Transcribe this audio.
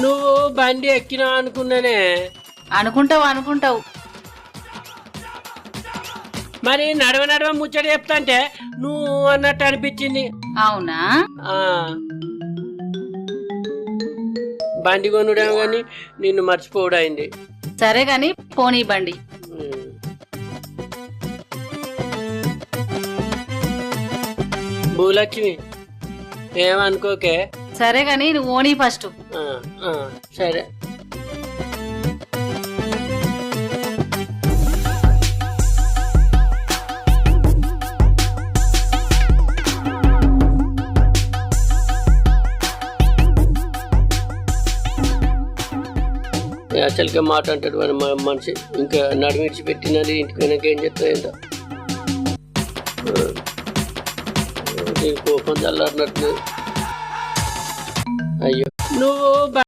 నువ్వు బండి ఎక్కినా అనుకున్నానే. అనుకుంటావు మరి నడవ నడవ ముచ్చట చెప్తాంటే నువ్వు అన్నట్టు అనిపించింది. అవునా? ఆ బండి కొనుడేమో గాని నిన్ను మర్చిపోవడైంది. సరే గాని పోనీ బండి. భూలక్ష్మి ఏమనుకోకే. సరే గాని నువ్వు ఓనీ ఫస్ట్. సరే. అసలుగా మాట అంటాడు మన మనిషి. ఇంకా నడిమిడిచి పెట్టినది ఇంటికి వెనక ఏం చెప్తా ఏంటో. కోపం చల్లారినట్టు. అయ్యో నువ్వు